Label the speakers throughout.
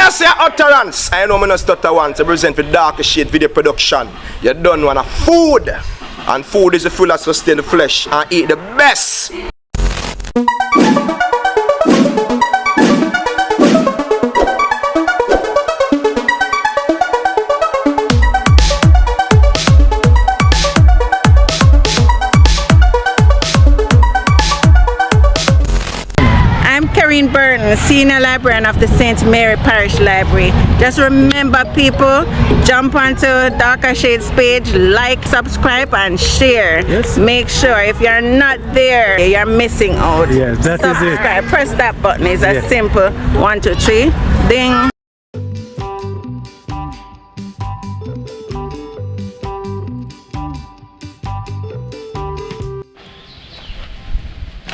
Speaker 1: I say utterance. I know me not stutter once to present for Darker Shade video production. You don't want a food. And food is the full that sustain the flesh and eat the best.
Speaker 2: Burton, Senior Librarian of the St. Mary Parish Library. Just remember, people, jump onto Darker Shades page, like, subscribe and share.
Speaker 3: Yes.
Speaker 2: Make sure if you're not there, you're missing out.
Speaker 3: Yes, that
Speaker 2: subscribe.
Speaker 3: is it.
Speaker 2: Press that button. It's as simple. 1, 2, 3. Ding.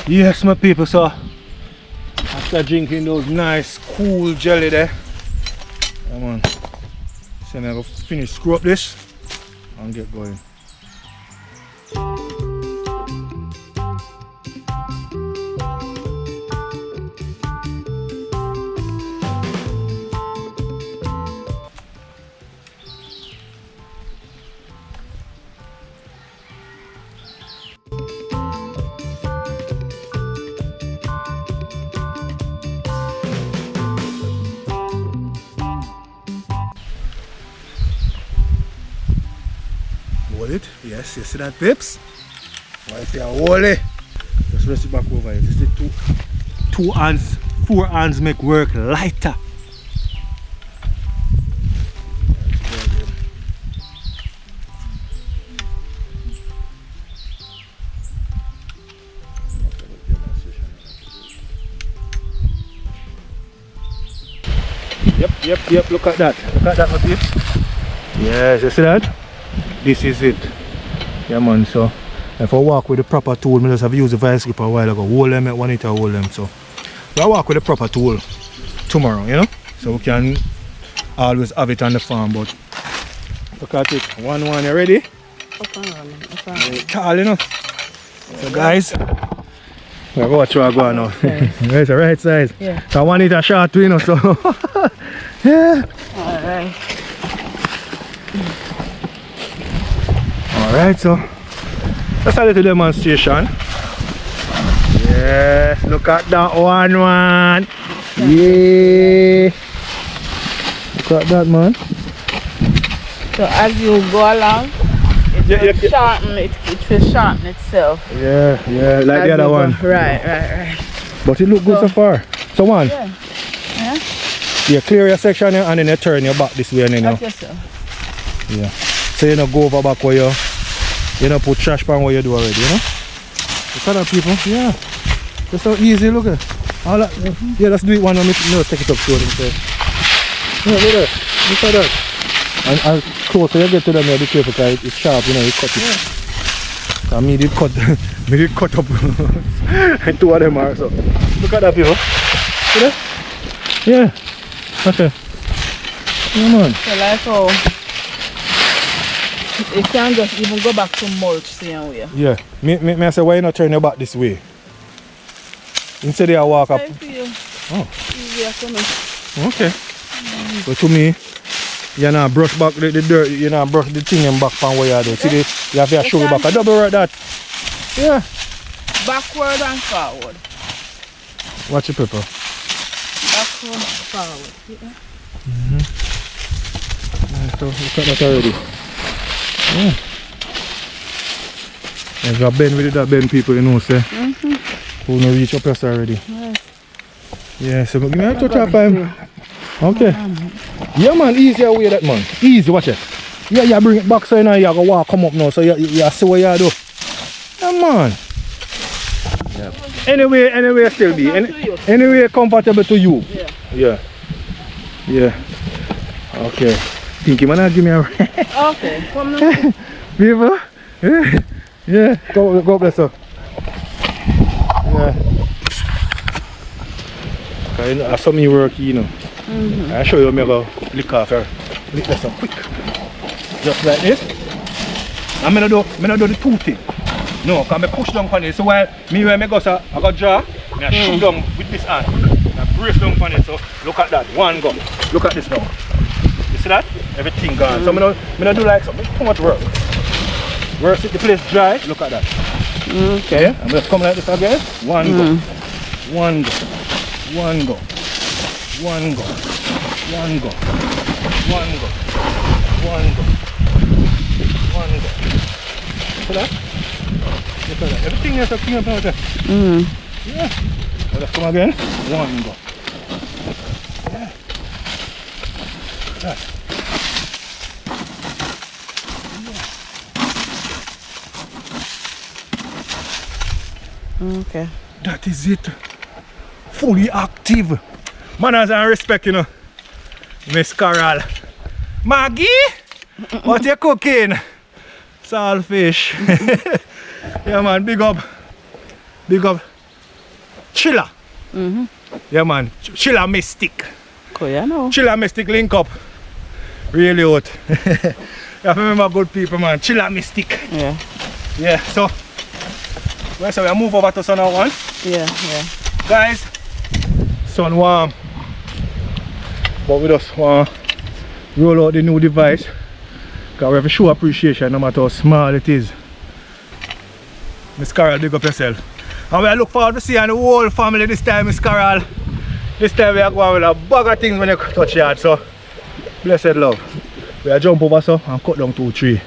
Speaker 3: Yes, my people, so after drinking those nice cool jelly there, come on. So I'm gonna finish screw up this and get going. Hold it, yes, you see that, pips? Well, if you hold it, just rest it back over here. Just the two hands, 4 hands make work lighter. Yep, look at that. Look at that, my pips. Yes, you see that? This is it. Yeah, man. So if I walk with the proper tool, I just have used the vice grip a while ago. Hold them, one it to hold them. So I walk with the proper tool tomorrow, you know? So we can always have it on the farm. But look at it. One, you ready? Tall, you know? So guys, we're going to try to go now. It's the right size.
Speaker 2: Yeah.
Speaker 3: So I want it a short too, you know, so yeah.
Speaker 2: Alright.
Speaker 3: Alright, so that's a little demonstration. Yes, look at that one. Yeah. Look at that, man.
Speaker 2: So as you go along, it will sharpen it will sharpen itself.
Speaker 3: Yeah, like
Speaker 2: as
Speaker 3: the other one.
Speaker 2: Right.
Speaker 3: But it look good so far. So one.
Speaker 2: Yeah.
Speaker 3: You clear your section here and then you turn your back this way and then you. Yeah. So you know go over back where you know put trash pan where you do already, you know? Look at that, people. Yeah. Just so easy, look at all that. Yeah, let's do it one and take it up to them first. Yeah, look at that. And closer you get to them, you be careful because it's sharp, you know, you cut it. Yeah. And me did cut up and 2 of them are so. Look at that, people. See that? Yeah. Okay. Come on.
Speaker 2: So like how it can just even go back to mulch same way.
Speaker 3: Yeah. Me I say why you not turn your back this way? Instead you walk up. Oh.
Speaker 2: Easier for me.
Speaker 3: Okay. So to me, you not brush back the dirt, you not brush the thing and back from where you do. See this? You have to show back a double like that. Yeah.
Speaker 2: Backward and forward.
Speaker 3: Watch your pepper.
Speaker 2: Backward, forward. Yeah.
Speaker 3: So look at that already. Yeah. There's a bend with that bend, people, you know, say. Who no reach up here already.
Speaker 2: Yes.
Speaker 3: Yeah, so give me a touch of time. Okay. Yeah, man, easier way that, man. Easy, watch it. Yeah, you bring it back so you know you go walk come up now, so you see what you do. Yeah, man. Yeah. Anyway still be. Anyway comfortable to you. Yeah. Okay. Pinky man, give me a
Speaker 2: Okay, come now.
Speaker 3: people? Yeah. Go up there, sir. Yeah. Cause you know, that's something you work, you know. I'll show you how I go lick off her. Lick this up quick. Just like this. And I don't do the 2 thing. No, because I push down on it. So while when I go, so I go draw, I shoot down with this hand. I brace down on it. So look at that. 1 go. Look at this now. You see that? Everything gone. So I don't do like something. Too much work. Work if the place dry. Look at that.
Speaker 2: Okay.
Speaker 3: Yeah? I'm just coming like this again. One go. One go. One go. One go. One go. One go. One go. One go. See that? Look at that. Everything is a clean up out there. Yeah. Let's come again. One go. Yeah. That.
Speaker 2: Okay.
Speaker 3: That is it. Fully active. Manners and respect, you know. Miss Carol. Maggie? What you cooking? Saltfish. Yeah man, big up. Big up. Chilla. Yeah man, Chilla Mystic.
Speaker 2: Cool, yeah, no.
Speaker 3: Chilla Mystic link up. Really hot. You have to remember good people man. Chilla Mystic.
Speaker 2: Yeah.
Speaker 3: Yeah, so we move over to sun one.
Speaker 2: Yeah, yeah.
Speaker 3: Guys, sun warm. But we just want to roll out the new device. Because we have to show appreciation no matter how small it is. Miss Carol, big up yourself. And we look forward to seeing the whole family this time, Miss Carol. This time we are going with a bag of things when you touch yard. So, blessed love. We are jump over so and cut down 2 trees.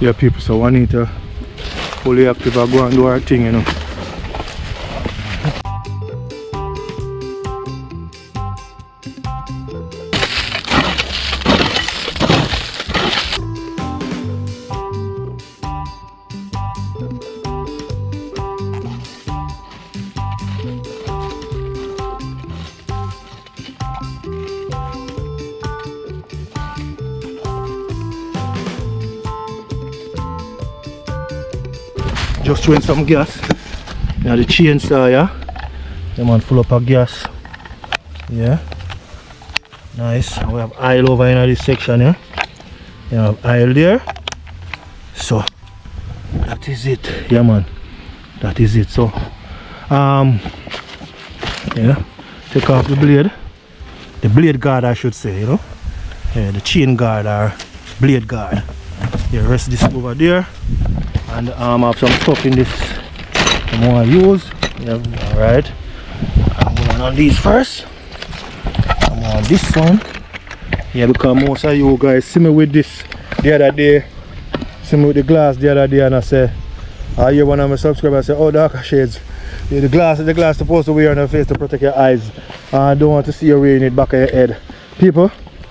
Speaker 3: Yeah people, so we need to fully active and go and do our thing, you know. Just throwing some gas. Now the chainsaw, yeah. The man full up of gas. Yeah. Nice. We have oil over in this section, yeah. You have oil there. So that is it. Yeah man. That is it. So yeah. Take off the blade. The blade guard I should say, you know. Yeah, the chain guard or blade guard. Yeah, rest this over there. And I have some stuff in this I want to use. Yeah, alright. I'm going on these first. I'm on this one. Yeah, because most of you guys see me with this the other day. See me with the glass the other day and I say, I hear one of my subscribers say, oh darker shades. Yeah, the glass supposed to wear on your face to protect your eyes. I don't want to see you wearing it back of your head. People,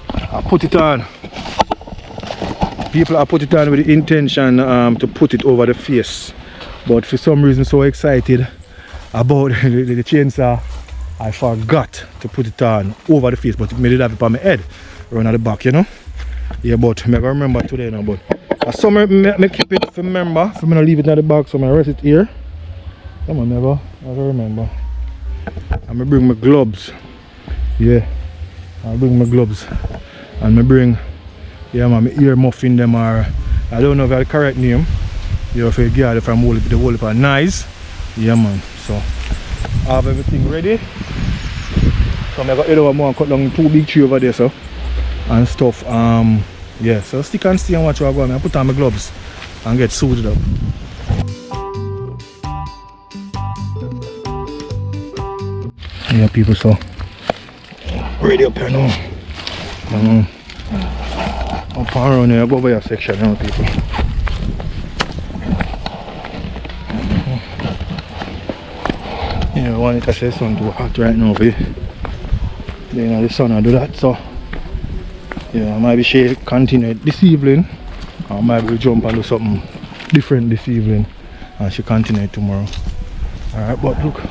Speaker 3: I put it on. People, I put it on with the intention to put it over the face, but for some reason so excited about the chainsaw, I forgot to put it on over the face, but I did have it on my head, around at the back, you know. Yeah, but I remember today now, but some I keep it for remember, for me to leave it in the back, so I rest it here. Come on, never, I remember. I'm gonna bring my gloves. Yeah, I'll bring my gloves, and I bring. Yeah man, my ear muffin them are, I don't know if I have the correct name. You know, if you get it from the whole heap of nice. Yeah man, so I have everything ready. So I got the other one cut down 2 big trees over there so and stuff. Yeah, so stick and see and watch what I go. I put on my gloves and get suited up. Yeah people, so ready up here now. Up around here, go over your section now people. Yeah, I want to say it's too hot right now, babe. Then the sun will do that, so yeah, maybe she continue this evening, or maybe we jump and do something different this evening and she continue tomorrow. Alright, but look,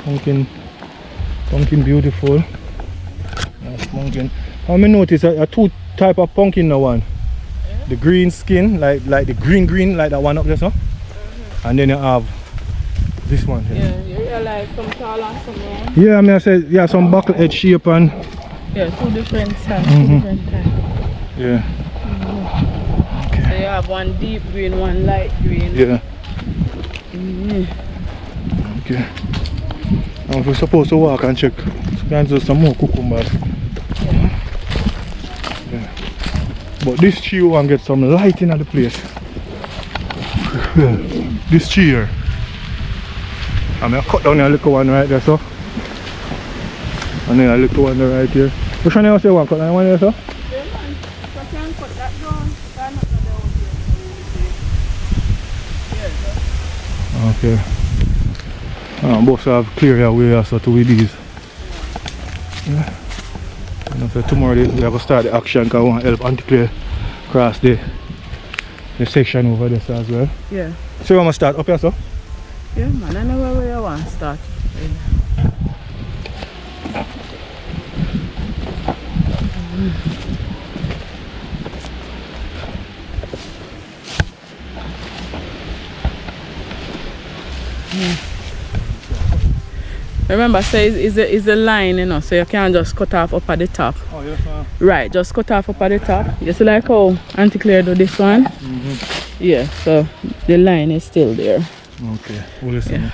Speaker 3: pumpkin beautiful. Nice pumpkin. How many notice a 2 type of pumpkin now one?
Speaker 2: Yeah.
Speaker 3: the green skin, like the green, like that one up there, so. And then you have this one here.
Speaker 2: Yeah, you realize some tall and some round.
Speaker 3: Yeah, I mean I said yeah, some buckle edge shape and
Speaker 2: yeah, 2 different sizes, 2 different types.
Speaker 3: yeah.
Speaker 2: So you have one deep green, one light green.
Speaker 3: Yeah. Okay. Now we're supposed to walk and check. Can do some more cucumbers. Yeah. But this tree one get some lighting at the place. This tree here. I'm gonna cut down a little one right there, so. And then a little one right here. Which one you say one cut down one there, so?
Speaker 2: Yeah, man. So I can cut that down. That's not the
Speaker 3: Okay. Both have clear your way also to with these. Yeah. And so tomorrow we are going to start the action because we want to help Auntie cross the section over there as well.
Speaker 2: Yeah.
Speaker 3: So you want to start up here, so?
Speaker 2: Yeah, man. I know where you want to start. Remember, so it's a line, you know, so you can't just cut off up at the top.
Speaker 3: Oh, yes, ma'am.
Speaker 2: Right, just cut off up at the top. Just like how Auntie Claire do this one. Yeah, so the line is still there.
Speaker 3: Okay, we'll listen.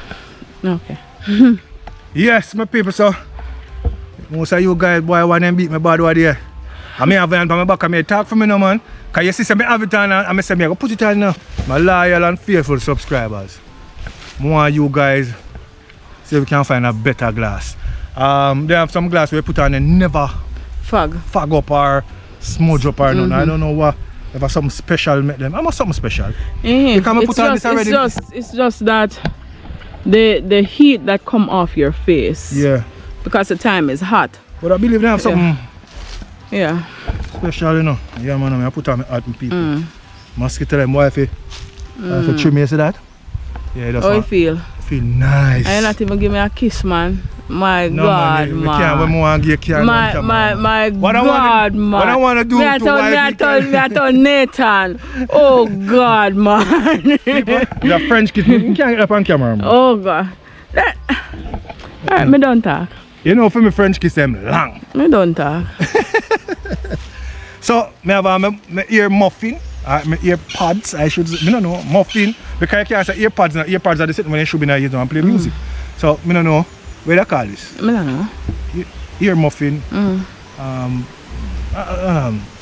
Speaker 2: Yeah. Okay.
Speaker 3: Yes, my people, so most of you guys, boy, want to beat me bad over there. I may have it on my back, I may talk for me now, man. Because you see, I have it on and I say, I go put it on now. My loyal and faithful subscribers. More you guys. See if we can find a better glass. They have some glass we put on and never fog up or smudge up or nothing. I don't know what. If something special make them. I must something special. You can put on this already.
Speaker 2: It's just that the heat that come off your face.
Speaker 3: Yeah.
Speaker 2: Because the time is hot.
Speaker 3: But I believe they have something
Speaker 2: yeah.
Speaker 3: special, you know. Yeah, man, I put on my art and people. Mosquito them wife. If you trim me, you see that? Yeah, that's
Speaker 2: how you feel?
Speaker 3: Feel nice.
Speaker 2: And not even give me a kiss, man. My God, man.
Speaker 3: My God, man.
Speaker 2: What I
Speaker 3: want to do
Speaker 2: I told Nathan. Oh God, man.
Speaker 3: People, you have French kiss. You can't get up on camera, man.
Speaker 2: Oh God. Alright, me don't talk.
Speaker 3: You know, for me French kiss them long.
Speaker 2: Me don't talk.
Speaker 3: So, I have my ear muffin. My ear pods, I should say, I don't know, muffin. Because I can't say earpods, earpods are the same when you should be using and play music. So, I don't know, what do you call this?
Speaker 2: I don't know.
Speaker 3: Ear muffin.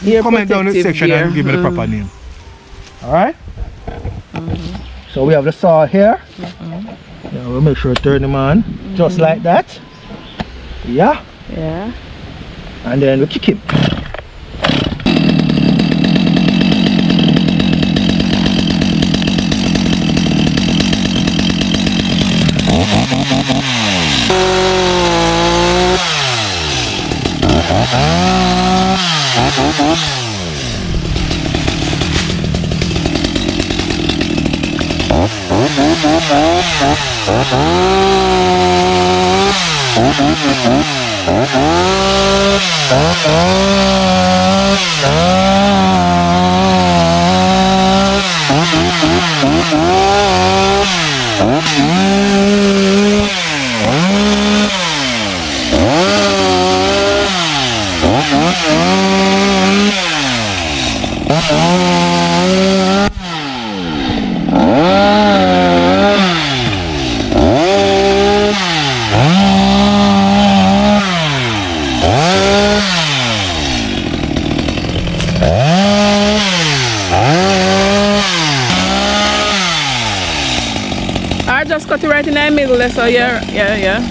Speaker 2: Ear
Speaker 3: comment down in the section and give me the proper name. Alright? So, we have the saw here. Yeah, we'll make sure to turn them on. Just like that. Yeah.
Speaker 2: Yeah.
Speaker 3: And then we kick him.
Speaker 2: I just cut it right in the middle, so yeah. Eh? Yeah.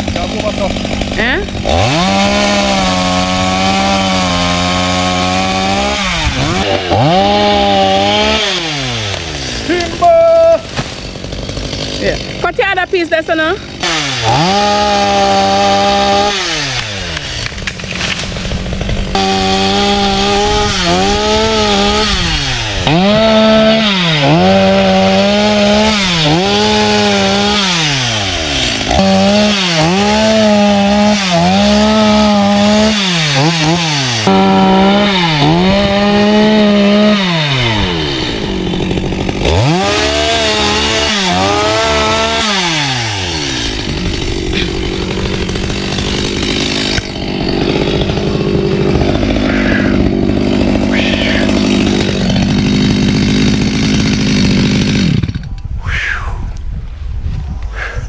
Speaker 2: Cut the other piece there, so now.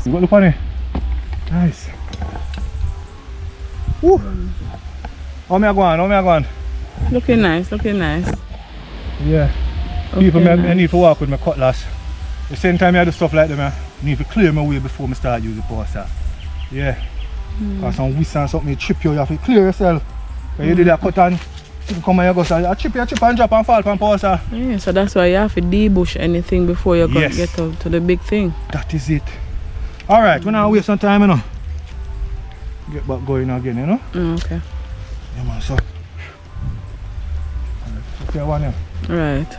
Speaker 3: See what look on it? Nice. Woo! How me a go on? How me a go on?
Speaker 2: Looking nice, looking nice.
Speaker 3: Yeah.
Speaker 2: Okay,
Speaker 3: People,
Speaker 2: nice.
Speaker 3: I need to walk with my cutlass. The same time I do stuff like that, I need to clear my way before I start using power saw. Yeah. Because some whistle and something trip you have to clear yourself. When you do that cut and you come and you go, so chip and drop and fall from power saw.
Speaker 2: Yeah, so that's why you have to debush anything before you get up to the big thing.
Speaker 3: That is it. Alright, we're not waste some time, you know. Get back going again, you know?
Speaker 2: Okay.
Speaker 3: Yeah, man, so. Okay, one here.
Speaker 2: Right.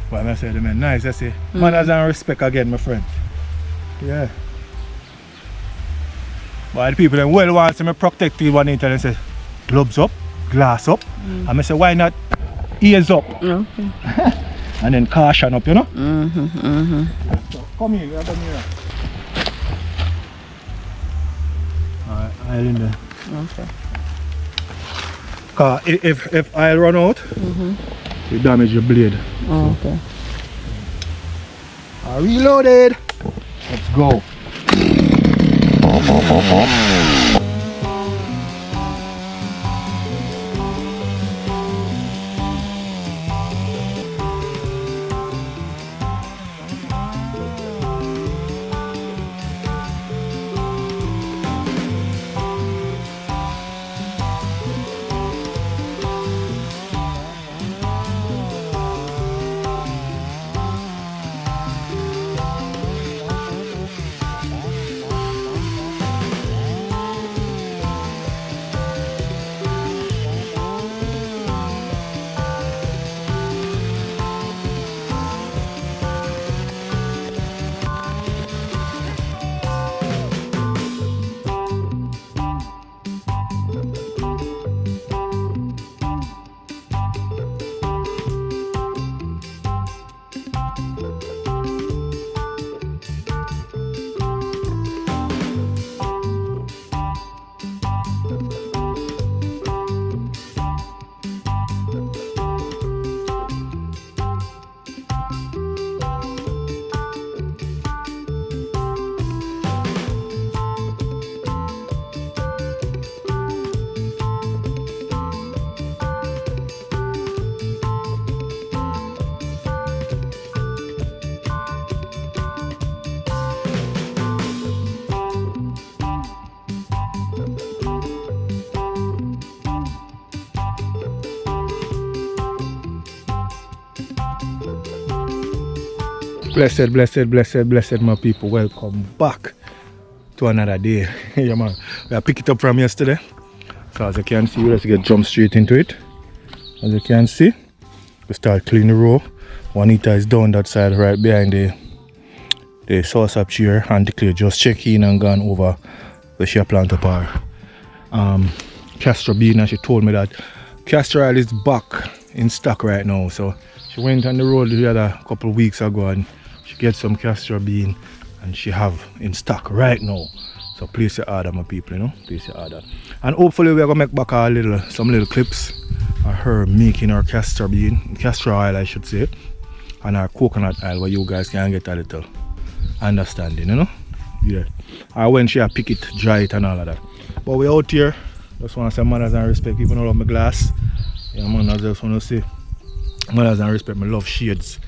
Speaker 3: What I say, the man, nice, I say. Manners and respect again, my friend. Yeah. But the people then well want to protect you one internet and say, gloves up, glass up. And I say, why not ears up?
Speaker 2: Okay.
Speaker 3: And then caution up, you know?
Speaker 2: Mm-hmm.
Speaker 3: So, come here, come here. Alright, I'll in there.
Speaker 2: Okay.
Speaker 3: Cause if I run out, you damage your blade.
Speaker 2: Oh, okay.
Speaker 3: I reloaded. Let's go. Blessed, blessed, blessed, blessed, my people. Welcome back to another day. Yeah, man. We pick it up from yesterday. So as you can see, let's get jump straight into it. As you can see, we start cleaning the row. Juanita is down that side right behind the sauce up chair, and Declare just check in and gone over where she plant up her castor bean, and she told me that castor oil is back in stock right now. So she went on the road the other couple of weeks ago and she get some castor bean and she have in stock right now. So place your order, my people, you know, place your order. And hopefully we're gonna make back some little clips of her making her castor bean, castor oil I should say, and our coconut oil where you guys can get a little understanding, you know. Yeah. I when she pick it, dry it and all of that. But we out here, just wanna say manners and respect. People don't love my glass. Yeah man, I just wanna say manners and respect. I love shades.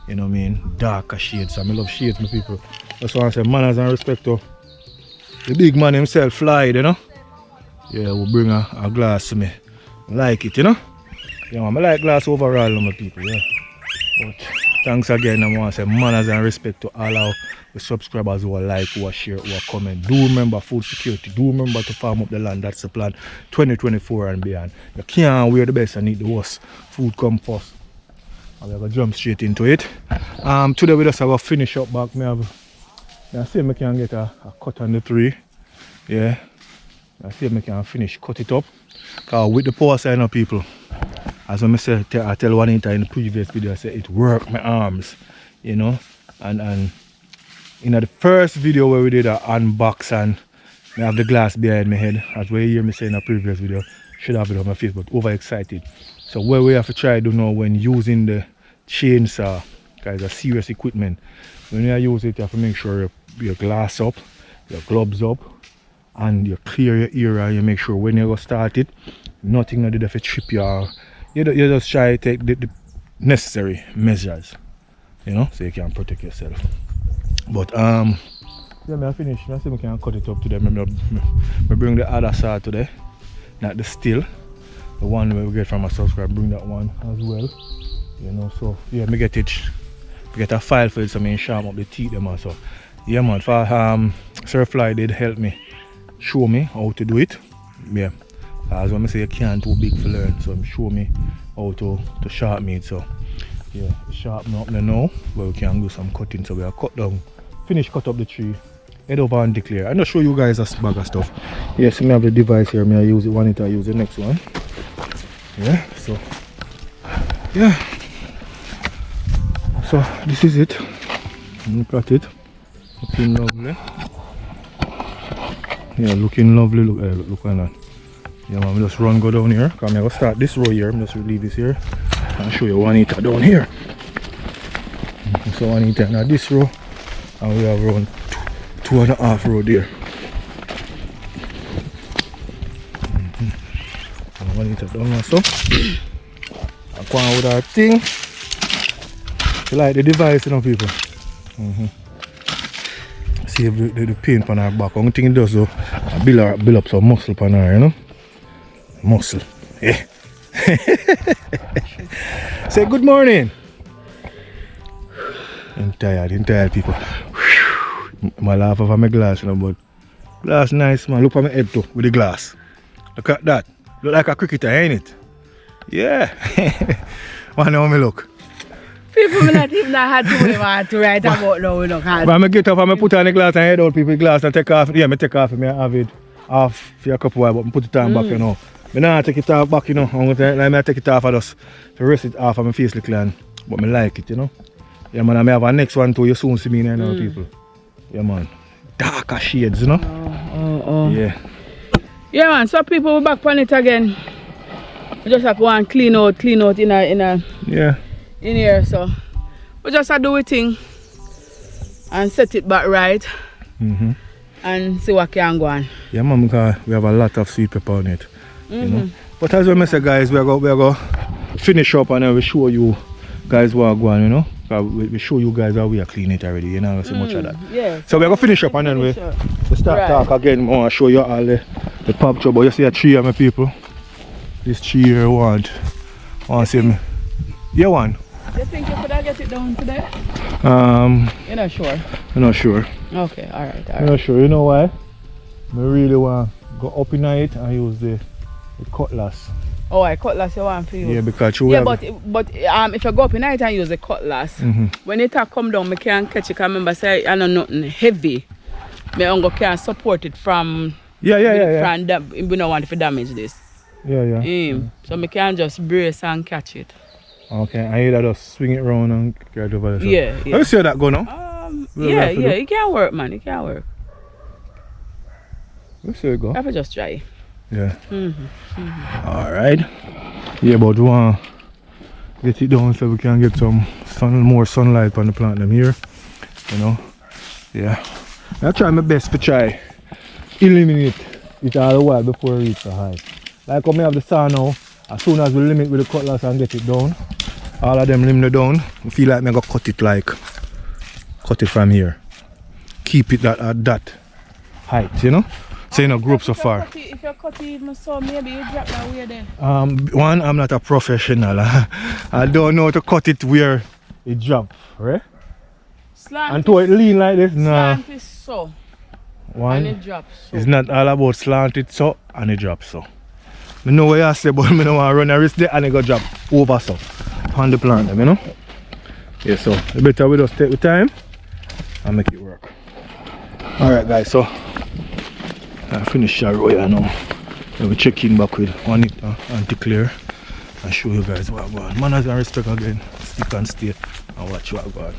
Speaker 3: You know what I mean? Darker shades. I love shades, my people. That's why I say manners and respect to the big man himself, Flied, you know? Yeah, we'll bring a glass to me. I like it, you know? Yeah, man, I like glass overall, my people, yeah. But thanks again, I want to say manners and respect to all our subscribers who are like, who are share, who are comment. Do remember food security. Do remember to farm up the land. That's the plan 2024 and beyond. You can't wear the best and eat the worst. Food come first. I'm going to jump straight into it. Today we just have a finish up back. I see I can get a cut on the tree. Yeah. I see I can finish, cut it up. Because with the power sign of people, as I say, I tell Juanita in the previous video, I said it worked my arms, you know. And in the first video where we did an unbox and I have the glass behind my head, as we hear me say in a previous video, should have it on my face, but overexcited. So what we have to try to do now when using the chainsaw, guys, are serious equipment. when you use it, you have to make sure your glass up, your gloves up, and you clear your area. You make sure when you go start it, nothing that if it trip you or you just try to take the necessary measures, you know, so you can protect yourself. But yeah, I finished. I see I can cut it up today. I bring the other side today, not the still, the one we get from a subscriber. Bring that one as well, you know. So yeah, me get a file for it so I sharpen up the teeth them also. Yeah man, for Sir Fly did help me, show me how to do it. Yeah, as when I say you can't too big for learn, so he show me how to sharpen it. So yeah, sharpen up now, but we can do some cutting. So we are cut up the tree, head over and declare. I'm not show you guys a bag of stuff. Yes, I have the device here. I use it one, I use the next one. Yeah, so yeah. So this is it. Look at it. Looking lovely. Yeah, looking lovely. Look at that. Yeah man, just go down here. Because I'm going to start this row here. I'm just leave this here and show you Juanita down here. So Juanita now this row, and we have around 2.5 row there. And Juanita down also. I'm going with our thing. You like the device, you know, people. Save the pain on our back. Only thing it does though, build up some muscle on her, you know. Muscle. Yeah. Say good morning. I'm tired people. My laugh over my glass, you know, but glass nice man. Look at my head too with the glass. Look at that. Look like a cricketer, ain't it? Yeah. Wanna know me look?
Speaker 2: People may not even have to write about now, we don't have.
Speaker 3: But I get up and I put on the glass and head out people glass and take off. Yeah, I take off and I have it off for a couple of while, but I put it on back, you know. I don't take it off back, you know. I take it off and just to rest it off of my face clean. But I like it, you know. Yeah man, I have a next one too, you soon see me now, people. Yeah man. Darker shades, you know. Yeah.
Speaker 2: Yeah man, so people we're back on it again. We just have to clean out in here, so we just have to do a thing and set it back right and see what can go on.
Speaker 3: Yeah man, because we have a lot of sweet pepper on it. You know. But as we say guys, we're going to finish up and then we show you guys what go on, you know. We show you guys how we are clean it already, you know, so much of that.
Speaker 2: Yeah.
Speaker 3: So we're going to finish up and then we start talk again more and show you all the pop trouble. You see a tree of my people. This tree here want to see me. You want?
Speaker 2: You think you could get it down today? You're not sure?
Speaker 3: I'm not sure.
Speaker 2: Okay, alright.
Speaker 3: I'm not sure. You know why? I really want to go up in it and use the cutlass.
Speaker 2: Oh, I cutlass you want for you?
Speaker 3: Yeah, because you
Speaker 2: but if you go up in it and use the cutlass, when it come down, I can't catch it. I remember say I know nothing heavy. I can support it from. Yeah. We don't want to damage this.
Speaker 3: Yeah.
Speaker 2: So I can just brace and catch it.
Speaker 3: Okay, and you just swing it around and get over there.
Speaker 2: Yeah.
Speaker 3: Let me see how that go now.
Speaker 2: Yeah, it can work, man. It can work.
Speaker 3: Let's see how it go.
Speaker 2: I have to just try.
Speaker 3: Yeah. Alright. Yeah, but we want to get it down so we can get some more sunlight on the plant them here. You know. Yeah. I try my best to try eliminate it all the while before we reach the high. Like when we have the saw now, as soon as we limit with the cutlass and get it down, all of them limit it down, I feel like I'm going to cut it from here. Keep it at that height, you know? So you know, group so far.
Speaker 2: If you cut it even so, maybe you drop that way then.
Speaker 3: One, I'm not a professional. I don't know how to cut it where it drop, right?
Speaker 2: Slant
Speaker 3: and to it lean like this, nah.
Speaker 2: Slant is so.
Speaker 3: One,
Speaker 2: and it drops so.
Speaker 3: It's not all about slant it so and it drops so. I know what you say, but I don't want to run a risk there and it go drop over so on the plant, you know? Yeah, so the better we just take the time and make it work. Alright guys, so I finish our row here now. Then we check in back with one anti-clear and show you guys what going on. Manners and respect again. Stick and stay and watch what going on.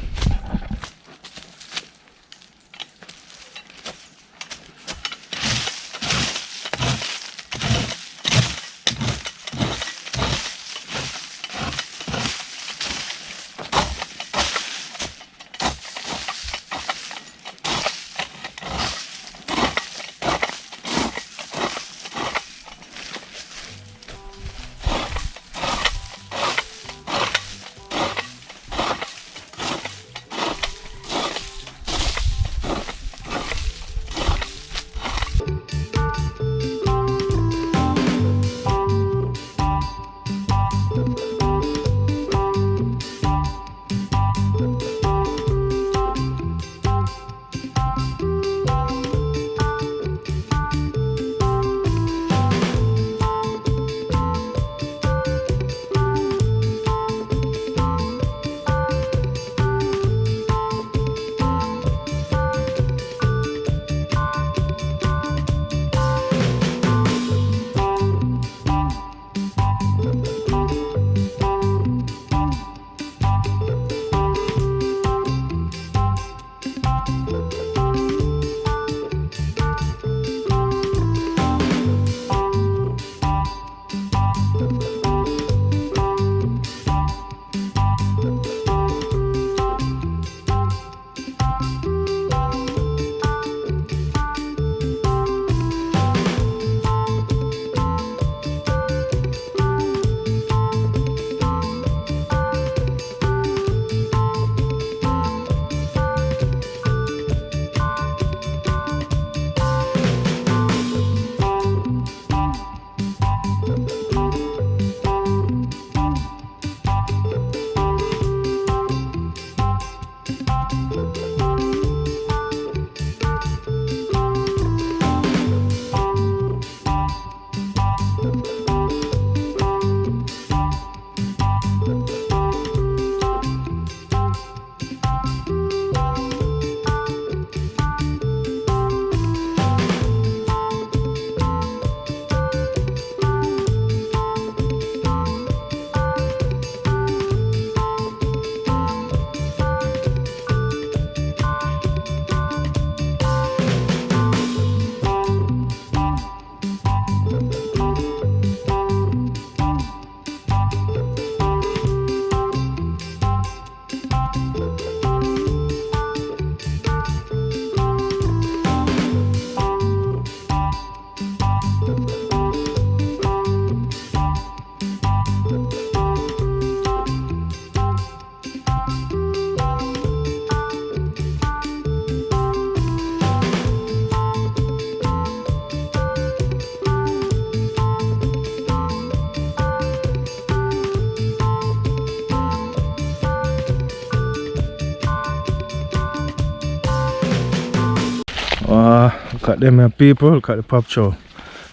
Speaker 3: Look at them people, look at the pop chow.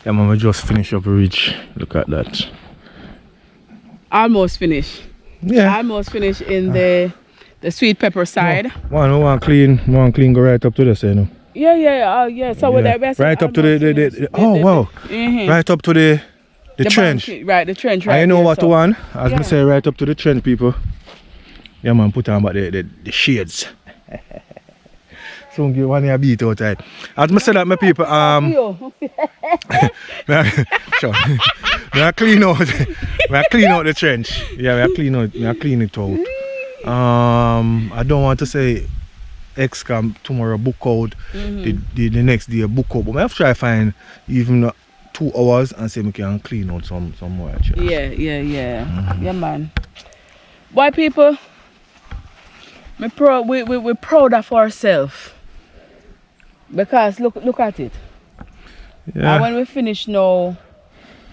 Speaker 3: Yeah man, we just finish up reach. Look at that.
Speaker 2: Almost finished.
Speaker 3: Yeah.
Speaker 2: Almost finished in the sweet pepper side.
Speaker 3: One clean go right up to this, you know.
Speaker 2: Yeah. So with that
Speaker 3: right up to the wow. Right up to the trench.
Speaker 2: Right, the trench right.
Speaker 3: I know
Speaker 2: there,
Speaker 3: what one. As me say, right up to the trench, people. Yeah man, put on about the shades. Soon give one a beat outside. As me say that, my people, sure. I clean out the trench. Yeah, I clean it out. I don't want to say excam tomorrow book out, the next day book out, but I have to try to find even 2 hours and say we can clean out some more.
Speaker 2: Yeah. Yeah man. Boy people, we're proud of ourselves. Because look at it.
Speaker 3: Yeah.
Speaker 2: And when we finish now,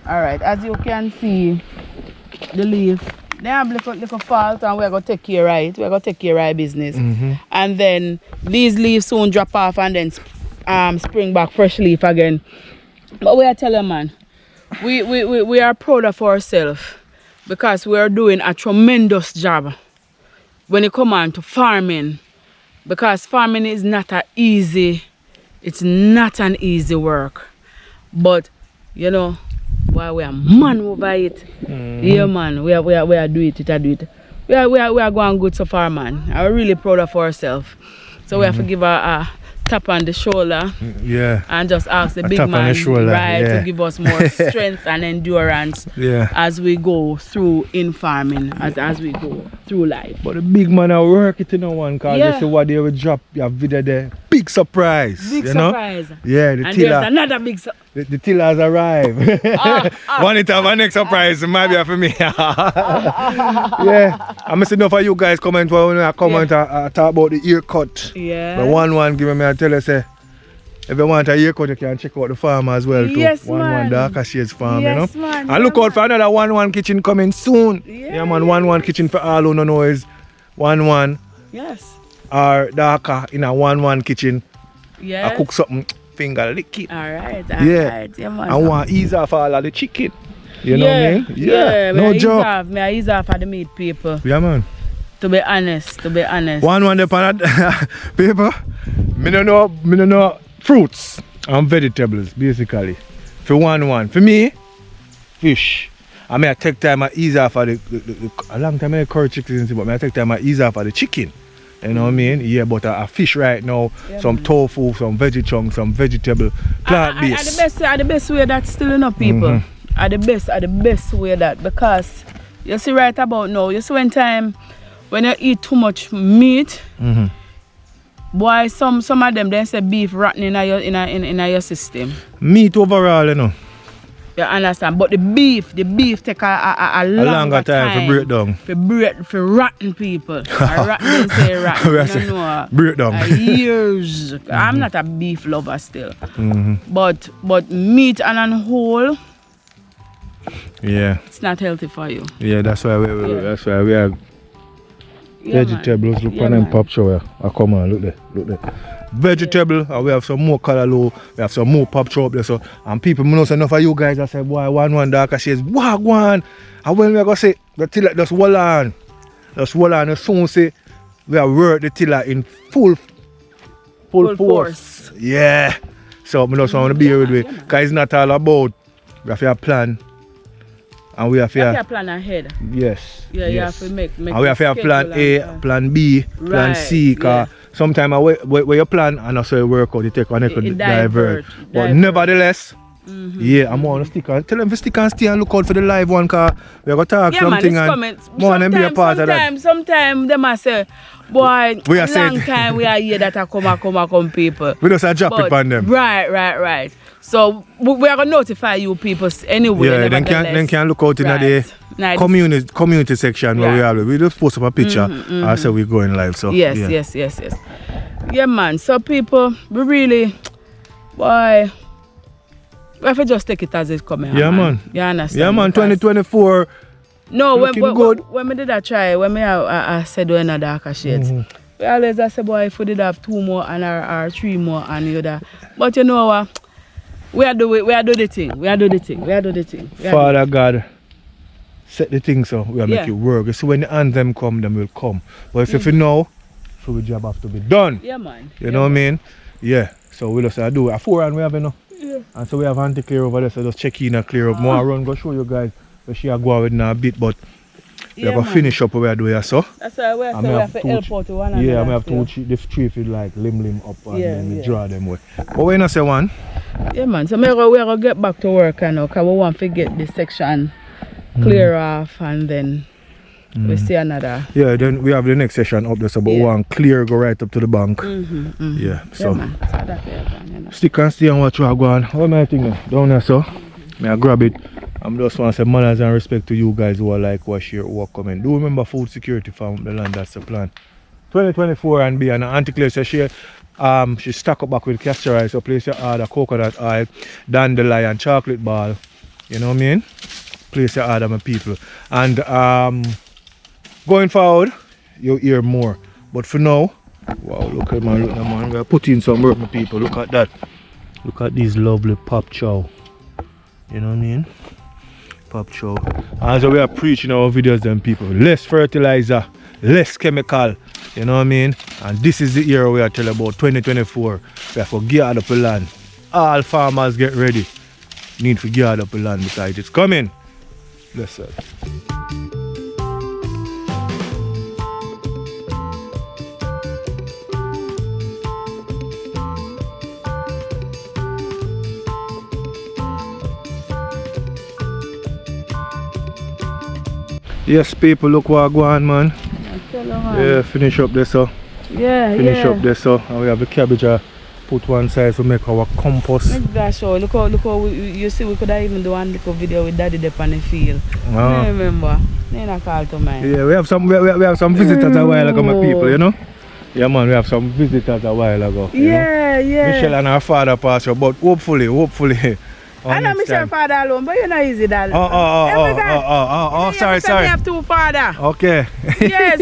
Speaker 2: alright, as you can see, the leaf, they have little fault and we're gonna take care of it. We're gonna take care of our business. And then these leaves soon drop off and then spring back fresh leaf again. But we are telling man, we are proud of ourselves because we are doing a tremendous job when it comes on to farming. Because farming is not it's not an easy work. But you know, while we are man over it, yeah man, we are do it. We are going good so far, man. I'm really proud of ourselves. So we have to give a tap on the shoulder, and just ask the big man to give us more strength and endurance as we go through in farming, as we go through life.
Speaker 3: But the big man will work it in one, because you see what they will drop your video there. Big surprise.
Speaker 2: Big surprise.
Speaker 3: Yeah, the
Speaker 2: and
Speaker 3: tiller.
Speaker 2: there's another big surprise.
Speaker 3: The tillers arrive. One it have a next surprise, it might be for me. Yeah. I'm missing enough of you guys comment when I comment and talk about the ear cut.
Speaker 2: Yeah.
Speaker 3: But one give me and tell us, if you want a ear cut, you can check out the farm as well too.
Speaker 2: Yes,
Speaker 3: one Darker Shades farm,
Speaker 2: yes,
Speaker 3: you know.
Speaker 2: Man,
Speaker 3: and look out for another 1-1 kitchen coming soon. Yeah man, 1-1 kitchen for all who don't know is 1-1.
Speaker 2: Yes.
Speaker 3: Or darker in a 1-1 kitchen.
Speaker 2: Yeah.
Speaker 3: I cook something, finger lick it.
Speaker 2: Alright.
Speaker 3: Yeah,
Speaker 2: man.
Speaker 3: I want to ease off all of the chicken. You know what I mean?
Speaker 2: Yeah.
Speaker 3: No joke.
Speaker 2: I ease off of the meat people.
Speaker 3: Yeah man.
Speaker 2: To be honest.
Speaker 3: 1-1 depend on people. Me don't know fruits and vegetables basically. For 1-1. For me, fish. I mean I take time I ease off of the a long time I curry chicken, but I take time I ease off of the chicken. You know what I mean? Yeah, but a fish right now, some tofu, some veggie chunks, some vegetable, plant-based.
Speaker 2: Are the best way that still enough people. Are the best way that, because you see right about now, you see when you eat too much meat, boy, some of them then say beef rotten in your system.
Speaker 3: Meat overall, you know.
Speaker 2: You understand? But the beef take a longer time
Speaker 3: for break down.
Speaker 2: For rotten people. Rotten, say rotten. No,
Speaker 3: break down.
Speaker 2: Years. I'm not a beef lover still. But meat and whole, it's not healthy for you.
Speaker 3: Yeah, that's why we have vegetables. Look on them pop show. Come on, look there. Vegetable, we have some more callaloo, we have some more pop chop there, so and people know enough of you guys that say, boy, 1-1 Darker Shades, wagwan. And when we go say the tiller just hold on, and soon say we have worked the tiller in full force. Yeah. So I just want to be here with me. Because it's not all about we have a plan. And we have a
Speaker 2: plan ahead.
Speaker 3: Yes.
Speaker 2: Yeah, you have to make
Speaker 3: and we have a plan A, plan B, plan C. Because sometimes where you plan and also you work out, you take on it divert. But nevertheless, I'm going to stick on. Tell them to stick and stay and look out for the live one, because we're going to talk something and more than be a part of that. Sometimes
Speaker 2: they might say, boy, a long time we are here that I come people.
Speaker 3: We just drop it on them.
Speaker 2: Right. So we are going to notify you people anyway.
Speaker 3: Yeah, then can look out in the community section where we are. We just post up a picture and say we're going live. So
Speaker 2: yes. Yeah man, so people, we really, boy, we have to just take it as it's coming.
Speaker 3: Yeah man.
Speaker 2: You understand?
Speaker 3: Yeah man, 2024.
Speaker 2: No, when we did that try, when I said we're in a Darker Shades, We always say, boy, if we did have 2 more and or 3 more and you that. But you know what? We are do the thing.
Speaker 3: Father God, set the thing so we are make it work. So when the anthem come, them will come. But if you know, so the job have to be done.
Speaker 2: Yeah, man.
Speaker 3: You know what I mean? Yeah. So we just do a 4 and we have enough.
Speaker 2: Yeah.
Speaker 3: And so we have anti-clear over there, so just check in and clear up. More run, go show you guys where she are going with now a bit, but we are going to finish up what we are doing, so.
Speaker 2: That's why we have to help out to one another.
Speaker 3: Yeah, I have to the 3 feet like limb up and then draw them away. But we not say one.
Speaker 2: Yeah, man. So we are going to get back to work now, because we want to get this section clear off and then we see another. Yeah,
Speaker 3: then we have the next session up there, so but we want clear, go right up to the bank. Yeah, so.
Speaker 2: Man. So that's you know.
Speaker 3: Stick and stay and watch what I go on. What my thing down there, so. May I grab it. I'm just want to say manners and respect to you guys who are like watch your work comment. Do remember food security from the land, that's the plan. 2024 and be and Auntie Claire says she stack up back with castor oil, so place your order coconut oil, dandelion, chocolate ball. You know what I mean? Place your order, my people. And going forward, you'll hear more. But for now, wow, look at man, I'm gonna put in some work, my people. Look at that. Look at these lovely pop chow. You know what I mean? Pop chow. And so we are preaching our videos then, people. Less fertilizer, less chemical. You know what I mean? And this is the year we are telling about 2024. We have to gear up the land. All farmers get ready. Need to gear up the land because it's coming. Listen. Yes, people, look what I go on, man. Yeah, finish up this, so. Finish up this, so. And we have the cabbage put one side to make our compost.
Speaker 2: Look how you see, we could have even do one little video with Daddy Dep on the field. I remember. Then I called to mine.
Speaker 3: Yeah, we have some visitors a while ago, my people, you know. Yeah, man, we have some visitors a while ago.
Speaker 2: Yeah.
Speaker 3: Michelle and her father passed her, but hopefully.
Speaker 2: I know Michelle father alone, but you know easy that.
Speaker 3: Sorry.
Speaker 2: We have 2 fathers.
Speaker 3: Okay.
Speaker 2: Yes,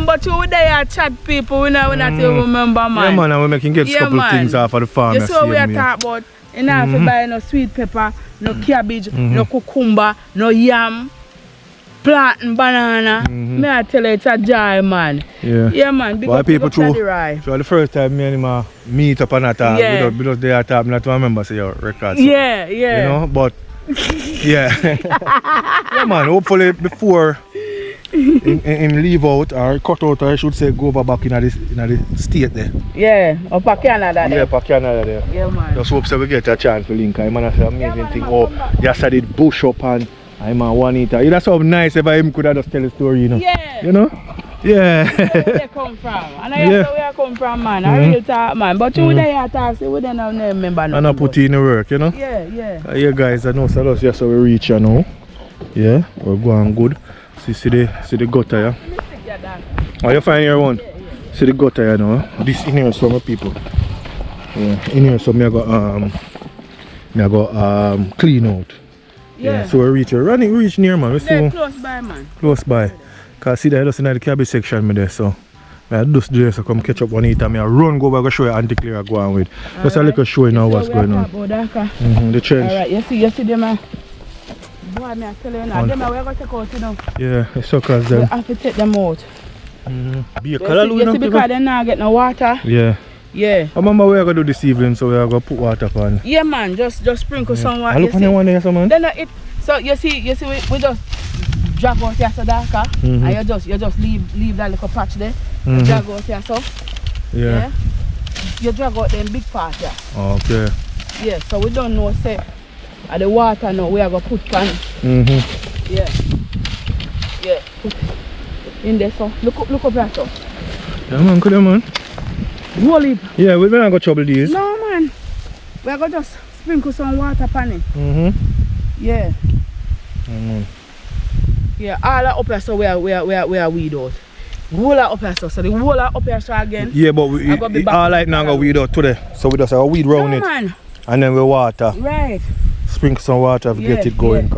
Speaker 2: but you there chat people, we not even remember, man.
Speaker 3: Yeah, man, and we making get a couple things off of the farm.
Speaker 2: You see what we are talking about? You know, if you buy no sweet pepper, no cabbage, no cucumber, no yam, plant and banana. May I tell you, it's a joy, man. Yeah, man.
Speaker 3: Why people through the first time me and him meet up and attack, because they attack, I not remember say your records.
Speaker 2: Yeah.
Speaker 3: You know, but yeah. Yeah, man, hopefully before in leave out or cut out, or I should say go over back in the state there.
Speaker 2: Yeah, up to Canada there.
Speaker 3: Yeah, up to Canada there.
Speaker 2: Yeah, man.
Speaker 3: Just hope so we get a chance to link. I man, that's an amazing thing. Oh, just I did bush up and I'm a Juanita. That's so nice if I could have just tell a story, you know.
Speaker 2: Yeah.
Speaker 3: You know? Yeah.
Speaker 2: Where they come from. And I know where I come from, man. I really talk, man. But you there talk, so we don't remember nothing.
Speaker 3: And I put in the work, you know?
Speaker 2: Yeah.
Speaker 3: Yeah, guys, I know so that's just how we reach, you know. Yeah, we're going good. See the gutter, yeah? Oh, you find your one? Yeah. See the gutter, you know? This in here is for my people. Yeah, in here so me I got clean out. Yeah, so we reach near, man.
Speaker 2: They're close by, man.
Speaker 3: Close by. Cause see that just in the cabbage section me there, so I just do this, so come catch up one eat and I run go back and show you Auntie Claire go on with. Just a little show you now what's going on. The trench.
Speaker 2: Alright, you see them, boy, me I tell you now, them we're going to take out, you know.
Speaker 3: Yeah, the suckers them.
Speaker 2: We have to take them out.
Speaker 3: Be a color,
Speaker 2: you see because they now get no water.
Speaker 3: Yeah.
Speaker 2: Yeah.
Speaker 3: I remember we are going to do this evening, so we are going to put water on.
Speaker 2: Yeah, man, just sprinkle some water.
Speaker 3: I look on the one there, so man.
Speaker 2: Then so you see we just drag out here so darker, and you just leave that little patch there. Drag out here so. Yeah. You drag out them big part here.
Speaker 3: Okay.
Speaker 2: Yeah, so we don't know say the water now we are going to put pan. Yeah. Put in there so. Look up here so.
Speaker 3: Yeah, man, good man.
Speaker 2: Roll it.
Speaker 3: Yeah, we're not going to trouble these.
Speaker 2: No, man. We're going to just sprinkle some water on it. Yeah. Yeah, all that up here so we are weed out. Roll that up here so the whole up here so again.
Speaker 3: Yeah, but we all like now go weed out today. So we just have a weed round it.
Speaker 2: Man.
Speaker 3: And then we water.
Speaker 2: Right.
Speaker 3: Sprinkle some water to get it going.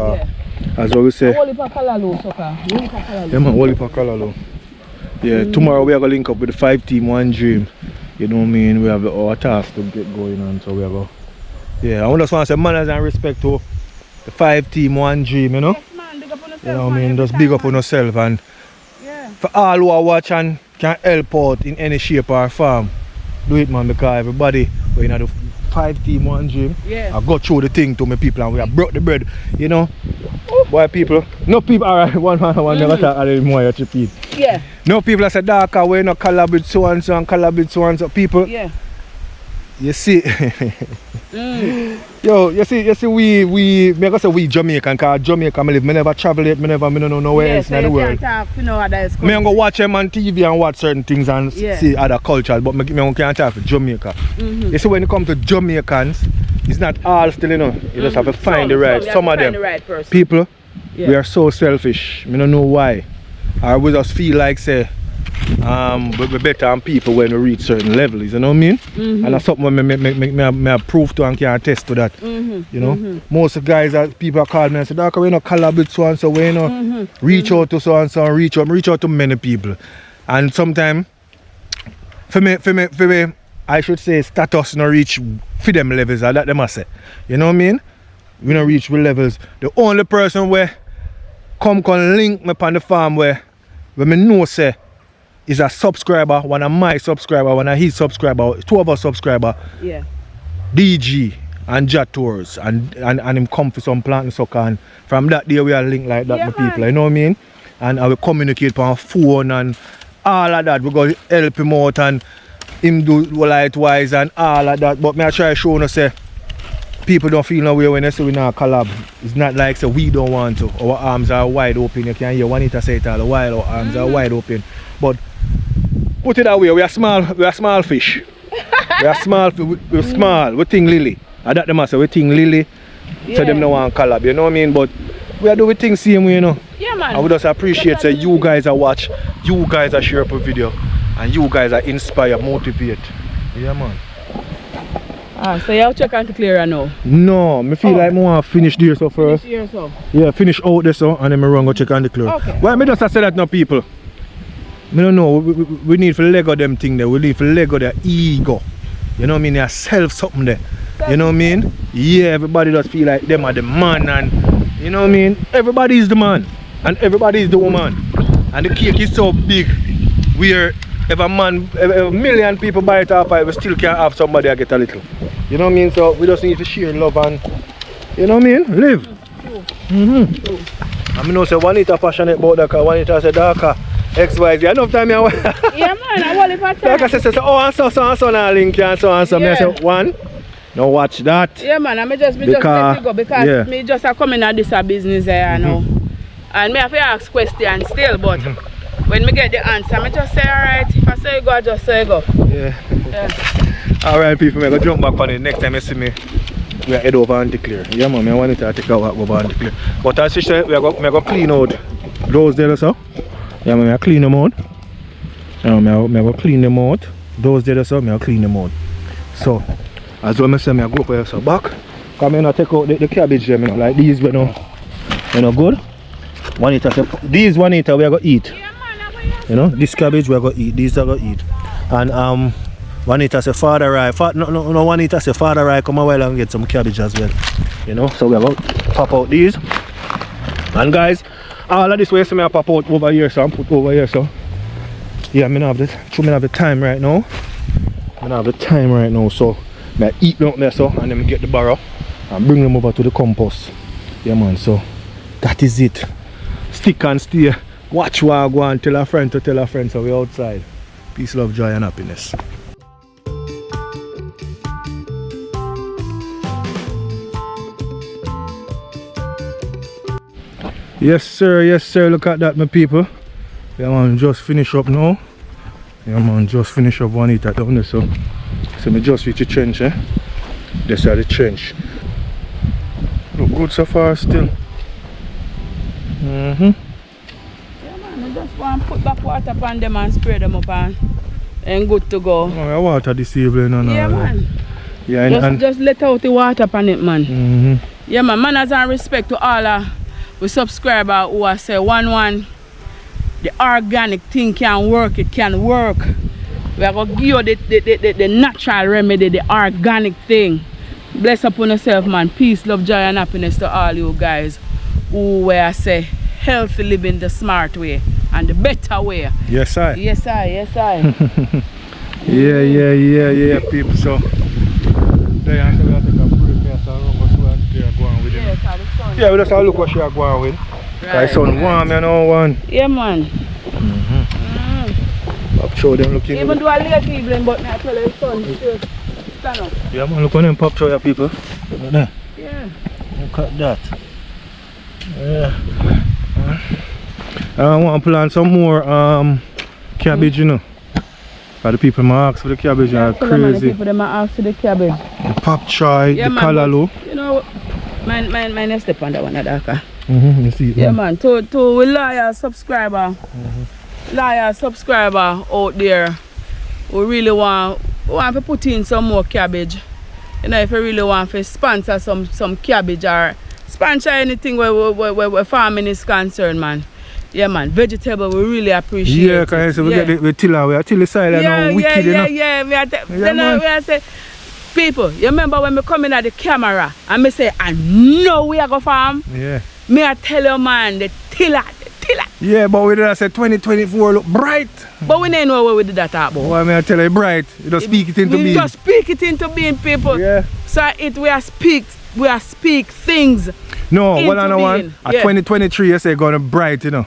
Speaker 3: As what we say.
Speaker 2: Holy pa kalalo, so ka.
Speaker 3: Yeah, man, holy pa kalalo. Yeah, tomorrow we are gonna link up with the 5 team One Dream. You know what I mean? We have our task to get going on, so we are go. Yeah, I just want to say manners and respect to the 5 team One Dream, you know?
Speaker 2: Yes, man, big up on yourself,
Speaker 3: you know what I
Speaker 2: man,
Speaker 3: mean? Just
Speaker 2: every
Speaker 3: big
Speaker 2: time,
Speaker 3: up on
Speaker 2: man.
Speaker 3: yourself, and
Speaker 2: Yeah.
Speaker 3: for all who are watching can help out in any shape or form, do it, man, because everybody we in the 5 team One Dream.
Speaker 2: Yeah.
Speaker 3: I got through the thing to my people and we have brought the bread, you know? Boy, people, no people, alright, one never talk anymore, you repeat.
Speaker 2: Yeah.
Speaker 3: No people that say darker, we no collab with so and so and collab with so and so. People,
Speaker 2: Yeah.
Speaker 3: you see, yo, you see, we gonna say we Jamaican, cause Jamaica, I live, me never travel yet, me don't know nowhere else in the world.
Speaker 2: Talk, you know, others
Speaker 3: Me go watch them on TV and watch certain things and
Speaker 2: Yeah.
Speaker 3: see other cultures, but me can't talk for Jamaica. You see, when it comes to Jamaicans, it's not all still, you know, you just have to find the right. Some of them, people, we are so selfish. I don't know why. Or we just feel like, say, we're better than people when we reach certain levels, you know what I mean? And that's something me prove to and can attest to that. You know? Most of the guys, people call me and say, Dark, we not collab with so and so, we know, reach out to so and so, reach out to many people. And sometimes, for me, I should say status no reach for them levels, that they must say. You know what I mean? We don't reach with levels. The only person where come link me on the farm where me know say is a subscriber, one of my subscriber, one of his subscriber, 2 of us subscriber. Yeah. DG and Jatours and him come for some plant and sucker, and from that day we are linked like that with people, you know what I mean? And I will communicate on phone and all of that. We go help him out and him do likewise and all of that. But me I try to show you say people don't feel no way when they say we not collab. It's not like say we don't want to. Our arms are wide open. You can hear Juanita say it all the while. Our arms are wide open. But put it that way, we are small fish. We are small, we're small. We think lily. And that them say we think lily. So them no want collab. You know what I mean? But we are doing things same way, you know.
Speaker 2: Yeah, man.
Speaker 3: I would just appreciate say you guys are watch, you guys are share up a video, and you guys are inspire, motivate. Yeah, man.
Speaker 2: So you have to check and clear now? No,
Speaker 3: me feel like I want to finish there so first.
Speaker 2: Finish here so?
Speaker 3: Yeah, finish out there so, and then I run go check and clear.
Speaker 2: Okay.
Speaker 3: Why me just say that now, people? I don't know, we need to Lego them thing there, we need to Lego their ego. You know what I mean? Their self something there. You know what I mean? Yeah, everybody just feel like them are the man, and you know what I mean? Everybody is the man and everybody is the woman. And the cake is so big where if a million people buy it off, we still can't have somebody that get a little. You know what I mean? So we just need to share love and, you know what I mean? Live. I mean, say Juanita passionate about that, because Juanita said, Darker, XYZ, enough time I
Speaker 2: yeah, man, I want it for time.
Speaker 3: Darker says, oh, and so now link and so and so.
Speaker 2: Yeah.
Speaker 3: I say, one, no watch that.
Speaker 2: Yeah, man, I just let you go because me just come in at this business there, you know. And me have to ask questions still, but when me get the answer, I just say, alright, if I say go, I just say go.
Speaker 3: Yeah. Alright, people, I'm going to jump back on it. Next time you see me, we are head over and declare. Yeah, man, I want to take a walk over and declare. But as she said, we are going to clean out those there, so. Yeah, man, I clean them out. I'm going to clean them out. Those there, so, I clean them out. So, as well, I say, I go for so back. Because I'm going to take out the cabbage, you know, like these, you know good. Juanita say, these Juanita we are going to eat. You know, this cabbage we are going to eat, these are going to eat. And Juanita say, Father I, no, Juanita say, Father I, come a while and get some cabbage as well. You know, so we are going to pop out these. And guys, all of this way, so I pop out over here, so I'm put over here, so. Yeah, I have the time right now. So I eat them there, so, and then get the barrow and bring them over to the compost. Yeah, man, so that is it. Stick and stay. Watch while I go and tell a friend to tell a friend, so we're outside. Peace, love, joy, and happiness. Yes, sir, look at that, my people. Yeah, man, just finish up now. Yeah, man, just finish up one eat at down there, so. So, me just reach the trench, eh? This is the trench. Look good so far still.
Speaker 2: Yeah, man, I just want to put back water upon them and spray them up and good to go.
Speaker 3: Oh, I water this evening and
Speaker 2: yeah,
Speaker 3: all
Speaker 2: man.
Speaker 3: Yeah,
Speaker 2: just let out the water upon it, man. Yeah, man, manners and respect to all we subscribers who are say 1-1 the organic thing can work, it can work. We are going to give you the natural remedy, the organic thing. Bless upon yourself, man. Peace, love, joy, and happiness to all you guys who were say healthy living the smart way and the better way.
Speaker 3: Yes, I.
Speaker 2: Yes, I. Yes, I.
Speaker 3: yeah, people. So, they answer we have to take a break here, so I don't know what they are going with. Yeah, we just have to look what she are going with. Right. The sun warm, you know, one.
Speaker 2: Yeah, man.
Speaker 3: Pop show them looking.
Speaker 2: Even though I late evening, but I tell you the sun still stand up.
Speaker 3: Yeah, man, look on them pop show here, people. Look there.
Speaker 2: Yeah.
Speaker 3: Look at that. Yeah. I want to plant some more cabbage, you know. For the people might ask for the cabbage, are crazy.
Speaker 2: The people might ask for the cabbage.
Speaker 3: The pop chai, yeah, the callaloo.
Speaker 2: You know, mine step on that one, Adaka.
Speaker 3: You see it,
Speaker 2: yeah, man. To loyal subscriber, loyal subscriber out there who really want to put in some more cabbage. You know, if you really want to sponsor some cabbage or sponsor anything where farming is concerned, man. Yeah, man. Vegetable, we really appreciate.
Speaker 3: Yeah, because we get the tiller, we are till the side and now wicked, you know.
Speaker 2: Yeah. We are say, people, you remember when we come in at the camera and me say, I know we are going to farm?
Speaker 3: Yeah.
Speaker 2: Me I tell you, man, the tiller.
Speaker 3: Yeah, but we did I say 2024 look bright.
Speaker 2: But we don't know where we did that about.
Speaker 3: Why me I tell you bright? You just speak it into being.
Speaker 2: We just speak it into being, people.
Speaker 3: Yeah.
Speaker 2: So we are speak things.
Speaker 3: No, what I know one. At 2023 you say gonna bright, you know.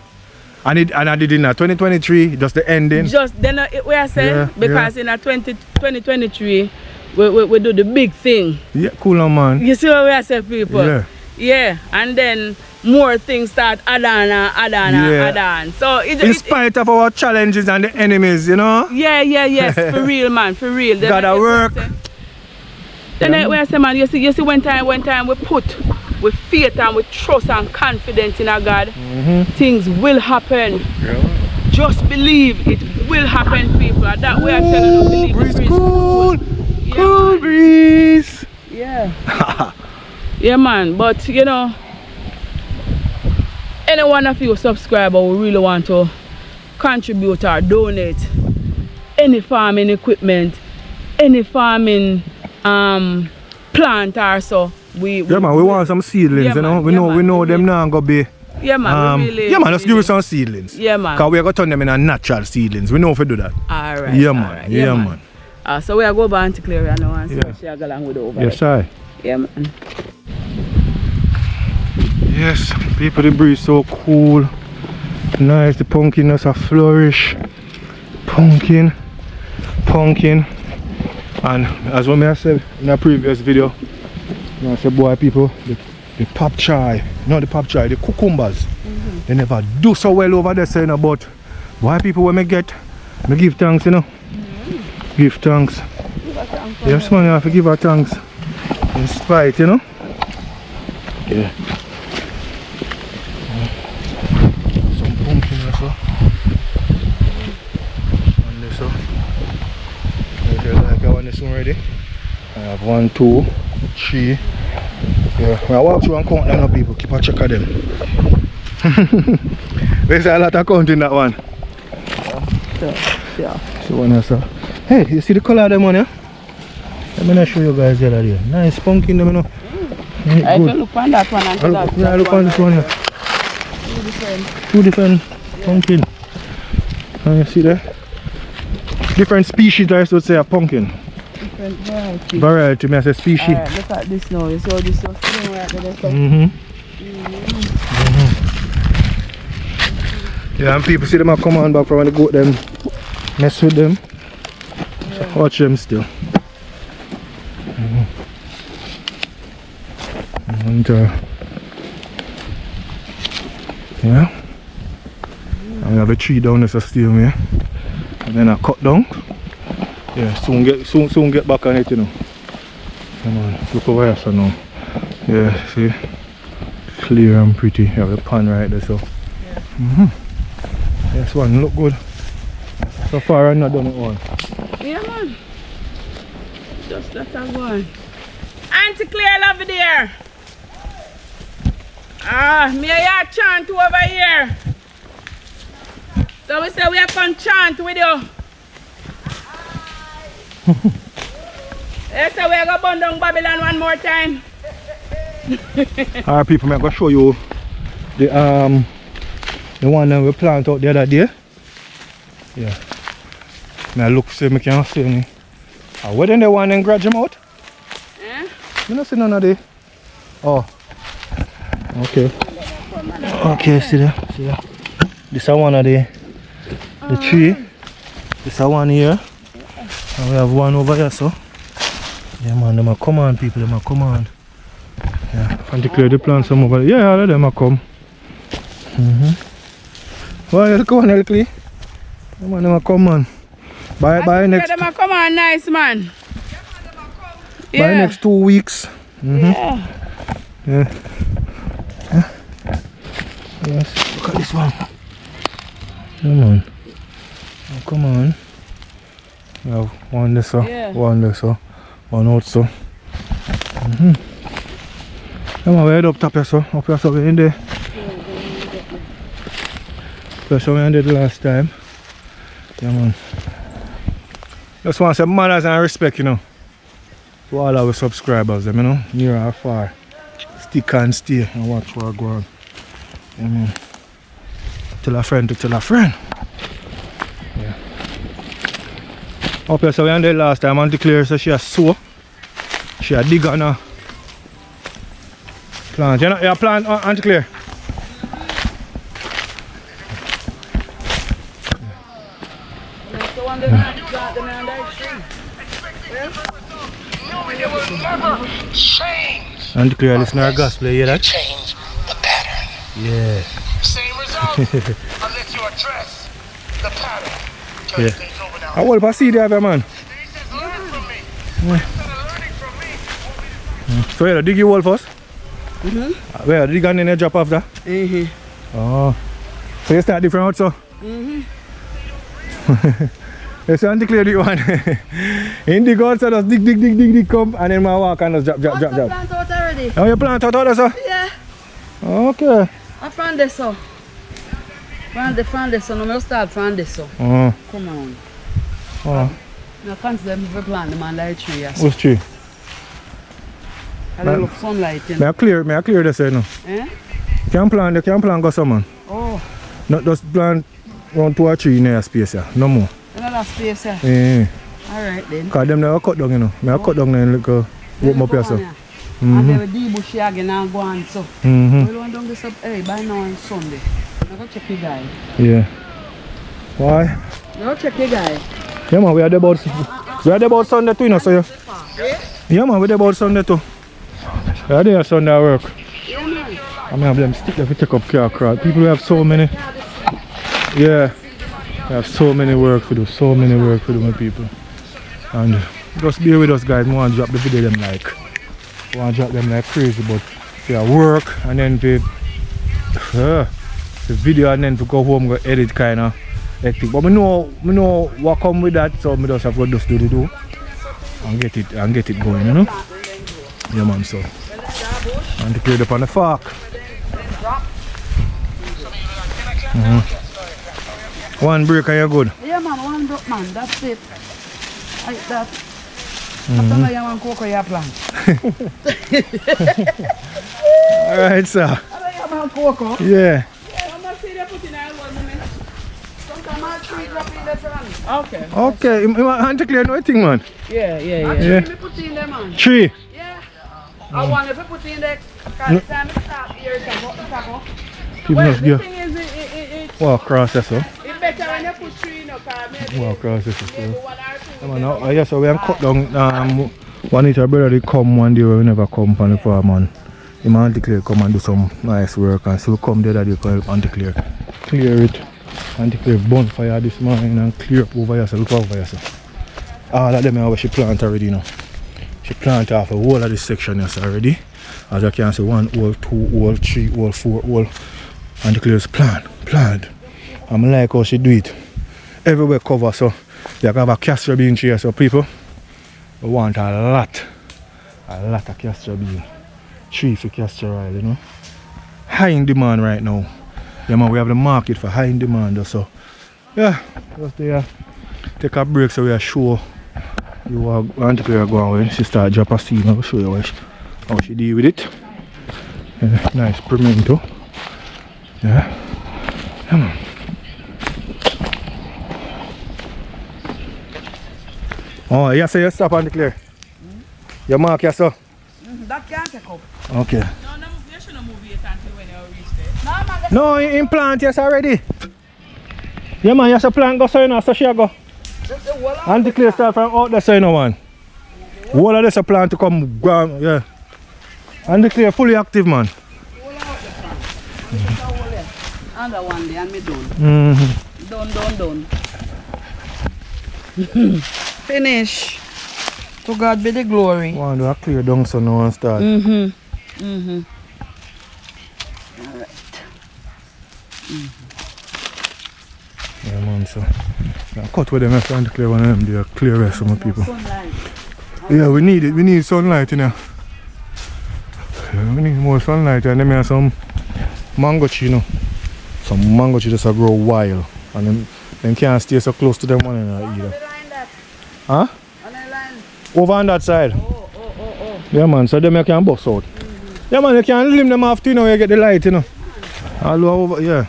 Speaker 3: And I did in 2023, just the ending. Just
Speaker 2: then we are saying because in 2023 we do the big thing.
Speaker 3: Yeah, cool on, man.
Speaker 2: You see what we are saying, people?
Speaker 3: Yeah.
Speaker 2: Yeah, and then more things start add on. So
Speaker 3: in spite of our challenges and the enemies, you know?
Speaker 2: Yes, for real, man, for real.
Speaker 3: Gotta work.
Speaker 2: Then we are saying, man, you see when time we put with faith and with trust and confidence in our God, things will happen. Yeah. Just believe it will happen, people. And that way I tell you, believe
Speaker 3: breeze
Speaker 2: the breeze
Speaker 3: cool.
Speaker 2: Yeah,
Speaker 3: cool
Speaker 2: man.
Speaker 3: Breeze.
Speaker 2: Yeah. Yeah, man. But you know, any one of you subscriber who really want to contribute or donate any farming equipment, any farming plant or so. We
Speaker 3: want some seedlings, you know. We know them now gonna be.
Speaker 2: Yeah, man. Really,
Speaker 3: let's give us some seedlings.
Speaker 2: Yeah, man.
Speaker 3: Because we are gonna turn them in a natural seedlings. We know if we do that.
Speaker 2: Alright.
Speaker 3: Yeah, man. Yeah, man.
Speaker 2: So we are going back to Clary now and see what she go along with over.
Speaker 3: Yes, I.
Speaker 2: Yeah, man.
Speaker 3: Yes, people, the breeze so cool. Nice, the pumpkin has a flourish. Pumpkin. And as what I said in a previous video, I said, boy, people, the pop chai, not the pop chai, the cucumbers, they never do so well over there, saying about why people when me get, me give thanks, you know. Give thanks. Yes, man, you have to give her thanks. In spite, you know. Yeah. Some pumpkin also. And this one. Like I want this one ready. I have 1, 2, 3. Yeah, when I walk through and count them up, people, keep a check of them. There's a lot of count in that one. Yeah. So one else. Hey, you see the color of them one, yeah? Let me show you guys the other day. Nice pumpkin them, you know.
Speaker 2: I can look on that one and
Speaker 3: look on this one here. Two different pumpkin. And you see there? Different species, I would say, a pumpkin.
Speaker 2: Different variety.
Speaker 3: Variety, may I say species.
Speaker 2: Alright, look at this now. You saw this so strong right there.
Speaker 3: Yeah, and people see them come on back from when they go them, mess with them. So watch them still. And yeah, I have a tree down there so still me, and then I cut down. Yeah, soon get back on it, you know. Come on, look over here so now. Yeah, see, clear and pretty. You have the pan right there, so. Yeah. This one look good. So far I'm not done it all.
Speaker 2: Yeah, man. Just let that go. Auntie Claire, love you there. Me a chant over here. So we say we are going to chant with you. Yes, so we are going to burn down Babylon one more time.
Speaker 3: Alright people, I'm going to show you the one that we planted out the other day. Yeah. I look see me can see any. Where then the one and grudge him out?
Speaker 2: Eh?
Speaker 3: You don't see none of the. Oh. Okay. Okay, see there. See there. This is one of the tree. This is one here. And we have one over here, so. Yeah man, them are come on people, them are come on. Yeah, and declare the plants some over there. Yeah, all of them are come. Well, look on Elkley. Them are come on. By next.
Speaker 2: Them are come on nice man.
Speaker 3: By next 2 weeks. Yeah. Yeah. Yes, look at this one. Come on. Oh, come on. We have one this, one this, one out so. Come on, we head up top here, so. Up here, so we're in there. That's how we ended the last time. Yeah, man. Just want to say manners and respect, you know, to all our subscribers, them, you know, near or far. Stick and stay and watch what go on. Yeah, man. Tell a friend to tell a friend. Yeah. Up here, so we ended last time. Auntie Claire said she has sow. She has dig on her plant. You know, you plant, Auntie Claire? Auntie Claire, listen to our gospel, you hear that?
Speaker 4: Change the pattern.
Speaker 3: Yeah.
Speaker 4: Same result unless you address the pattern.
Speaker 3: Yeah. How old of seed you have, man?
Speaker 4: Learn from me. Instead of learning from me.
Speaker 3: So you dig your hole first? Where dig and then you drop off that? Oh. So you start different out so? You see Auntie Claire do one. In the gold so just dig come and then I walk and just drop.
Speaker 2: Plant out already?
Speaker 3: Oh, you plant out already, sir?
Speaker 2: Yeah.
Speaker 3: Okay.
Speaker 2: I found this so. Found this so. Now I start from this so.
Speaker 3: Oh.
Speaker 2: Come on.
Speaker 3: Oh.
Speaker 2: I consider me plant them on the tree. Yes.
Speaker 3: Which tree?
Speaker 2: I don't look sunlight in.
Speaker 3: May I clear this you know?
Speaker 2: Eh?
Speaker 3: You can plant go some man.
Speaker 2: Oh.
Speaker 3: Not just plant around 2 or 3 in your space yeah. No more.
Speaker 2: Another space yeah.
Speaker 3: Yeah.
Speaker 2: Alright then.
Speaker 3: Because them never cut down you know. May I cut down and look open up here so.
Speaker 2: And then we debush again and go on so. We want down this up by now on Sunday. I go check the guy.
Speaker 3: Yeah. Why?
Speaker 2: Go check the guy.
Speaker 3: Yeah man, we are there about Sunday too you know so you. Yeah man, we there about Sunday too. We are there Sunday at work.
Speaker 2: Yeah man.
Speaker 3: I mean have them stick there to take up car crowd. People who have so many. Yeah. We have so many work to do, my people. And just bear with us guys, I want to drop the video them like. I want to drop them like crazy, but we have work and then the video and then to go home go edit kind of hectic. But I know what come with that, so I just have to just do the do and get it going, you know? Yeah man, so. And to clear it up on the fork. One break and you're good?
Speaker 2: Yeah man, one break man, that's it. Like that. After that you want cocoa you plant.
Speaker 3: Alright sir.
Speaker 2: After you want cocoa?
Speaker 3: Yeah.
Speaker 2: I'm not saying they put in a one. Sometimes I tree drop in the front. Okay.
Speaker 3: Okay, you want to clear nothing man?
Speaker 2: Yeah.
Speaker 3: Yeah.
Speaker 2: Tree put in there man.
Speaker 3: Tree?
Speaker 2: Yeah. I want to put in there because the time it start here to go the taco.
Speaker 3: People
Speaker 2: Well,
Speaker 3: must
Speaker 2: the
Speaker 3: go.
Speaker 2: thing is it
Speaker 3: Walk across there so.
Speaker 2: it's better when you put tree in because maybe
Speaker 3: Walk across there so.
Speaker 2: maybe one or two.
Speaker 3: No, yes, so we have cut down one of our brother they come one day where we never come from the farm and him and Auntie Claire come and do some nice work and so we come the other day call Auntie Claire. Clear it. Auntie Claire bonfire this morning and clear up over here so look over here so. All of them are where she plant already you know. She plant off a whole of this section yes already. As you can see 1 hole, 2 hole, 3 hole, 4 hole. Auntie Claire's plant. I like how she do it. Everywhere cover so you have a castor bean tree so people we want a lot of castor bean. Tree for castor oil, you know. High in demand right now. Yeah man, we have the market for high in demand so Yeah, just there. Take a break so we are show you are going to go when she start drop a seed. I'll show you how she deal with it. Yeah, nice pimento. Yeah. Come on. Oh, yeah, so you stop and declare. You mark your so.
Speaker 2: That can't take up.
Speaker 3: Okay.
Speaker 2: No, you shouldn't move it until when you reach there.
Speaker 3: No, in plant yes already. Yeah man, you have to plant go so you know, so she go. And declare start from out there so you know one. All of this a plant to come ground, yeah. And declare fully active man.
Speaker 2: Another one day and me done. Done. Finish. To God be the glory.
Speaker 3: One do a clear down so no one start.
Speaker 2: Alright.
Speaker 3: Yeah man, so now cut with them if and declare one of them they are clear rest some people.
Speaker 2: Sunlight.
Speaker 3: Yeah, we need it, we need sunlight you know. Yeah, we need more sunlight and them have some mango tree you know. Some mango tree just grow wild and them can't stay so close to them one another either. Huh? Over on that side.
Speaker 2: Oh.
Speaker 3: Yeah man, so them you can bust out. Yeah man, you can limb them off too, you know, you get the light, you know. All over, yeah.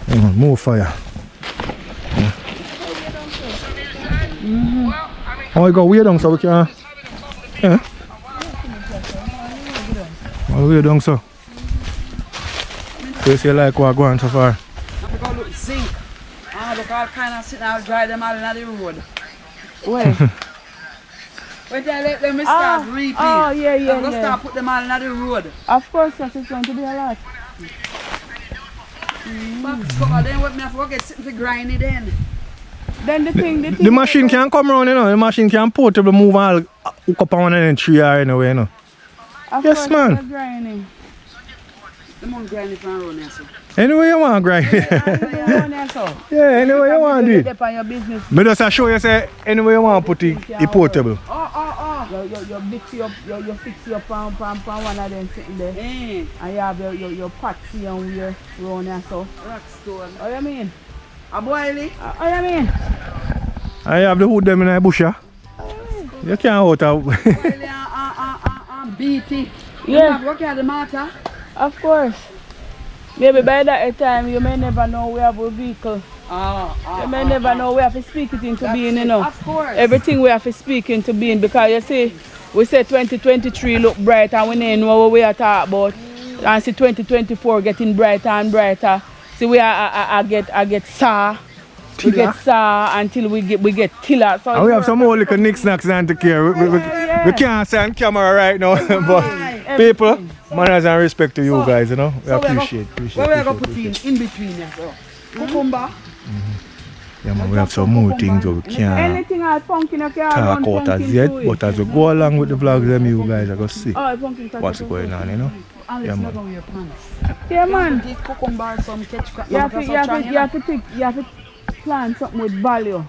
Speaker 3: Yeah man, more fire. Yeah. Oh, we go way down so we can. Yeah. Oh, way down so. So you see like what going so far.
Speaker 2: I go look zinc. Look all kind of sitting out dry them all in the road. Where? When they let them start reaping.
Speaker 5: Oh, yeah.
Speaker 2: I'm going to start put them all in the road.
Speaker 5: Of course, that is going to be a lot.
Speaker 2: Box cover, then what me have to get something to grind it in.
Speaker 5: Then the thing
Speaker 3: the machine can come around, you know. The machine can portable move all hook up on and tree or anyway, you know. Yes, man.
Speaker 5: Grinding.
Speaker 2: The man grind it from around there, so.
Speaker 3: Anyway you want to grind. Yeah, anyway you want to do it.
Speaker 5: Depend on your business.
Speaker 3: Me just show you say anyway you want to put it portable.
Speaker 5: You mix it up, you fix your pan one of them sitting there. And you have your pot see and wear around there so.
Speaker 2: Rock stone.
Speaker 5: What you mean?
Speaker 2: A boily?
Speaker 5: What you mean?
Speaker 3: I have the hood them in the bush, yeah? You can't out of
Speaker 2: Boily and beefy.
Speaker 5: Yeah.
Speaker 2: What kind of matter?
Speaker 5: Of course. Maybe by that time you may never know we have a vehicle. You may never know we have to speak it into being, you know.
Speaker 2: Of course.
Speaker 5: Everything we have to speak into being because you see, we say 2023 look bright and we don't know what we are talking about. And see 2024 getting brighter and brighter. See we I get sour. We get sour until we get tiller. So
Speaker 3: and we have some more little knickknacks and to care. We can't say on camera right now, but people, manners and respect to you guys, you know. We appreciate.
Speaker 2: What we are going to put in between here, so. Cucumber.
Speaker 3: Yeah man, we have some more things that we can't
Speaker 5: anything I pumpkin you can
Speaker 3: talk out as yet, but as we go along with the vlogs, them you guys are going to see
Speaker 5: pumpkin
Speaker 3: what's going on, you know. Yeah man.
Speaker 5: Yeah man.
Speaker 2: Take cucumber, some ketchup.
Speaker 5: You have to plant something with value.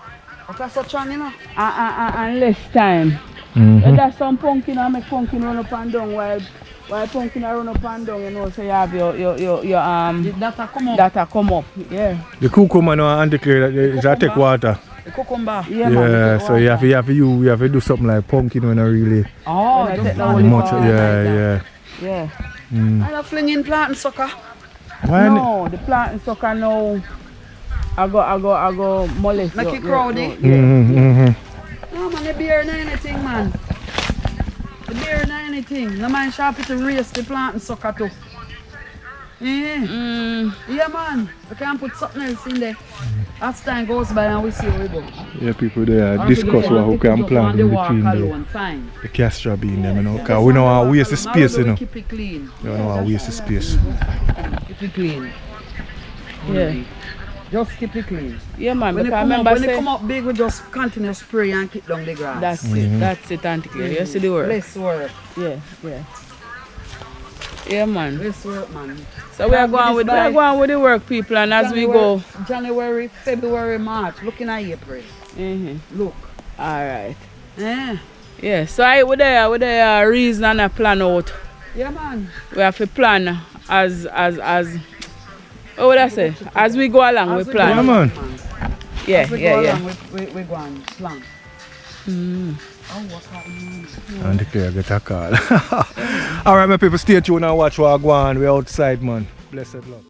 Speaker 2: What's such on, you know?
Speaker 5: And less time. That's some pumpkin and make pumpkin run up and down while pumpkin run up and down, you know, so you have your
Speaker 2: the data come up.
Speaker 5: Yeah.
Speaker 3: The cucumber now and declare that it take water.
Speaker 2: The cucumber.
Speaker 5: Yeah,
Speaker 3: man, so you have to do something like pumpkin when I really
Speaker 5: much.
Speaker 3: Yeah.
Speaker 2: I'm not flinging plant and sucker.
Speaker 3: Why
Speaker 5: no, the plant and sucker now I go molest.
Speaker 2: Make it crowdy. No man, the beer not anything, man. The beer not anything. No man sharp to raise the plant and sucker too. Yeah man, we can put something else in there. As time goes by and we see how we go.
Speaker 3: Yeah, people there discuss what we can plant in between the castor bean them, you know, because we know how waste the space, you know.
Speaker 2: Keep it clean.
Speaker 3: You know how waste the space.
Speaker 2: Keep it clean.
Speaker 5: Yeah.
Speaker 2: Just keep it clean.
Speaker 5: Yeah man,
Speaker 2: when
Speaker 5: it
Speaker 2: come up big, we just continue spray and keep down the grass.
Speaker 5: That's it, Auntie Claire. You see the work?
Speaker 2: Less work.
Speaker 5: Yeah. Yeah man.
Speaker 2: Less work, man.
Speaker 5: So we are going with the work, people, and as we go.
Speaker 2: January, February, March, looking at April. Look.
Speaker 5: Alright.
Speaker 2: Yeah.
Speaker 5: So we there reason and a plan out.
Speaker 2: Yeah man.
Speaker 5: We have to plan as
Speaker 2: What would I say? As we go along, we plan.
Speaker 3: Yeah, man.
Speaker 2: Yeah,
Speaker 5: As we
Speaker 2: yeah,
Speaker 5: go
Speaker 2: yeah.
Speaker 5: along, we go and plan.
Speaker 3: And the clear get a call. Alright, my people, stay tuned and watch what I go on. We're outside, man. Blessed love.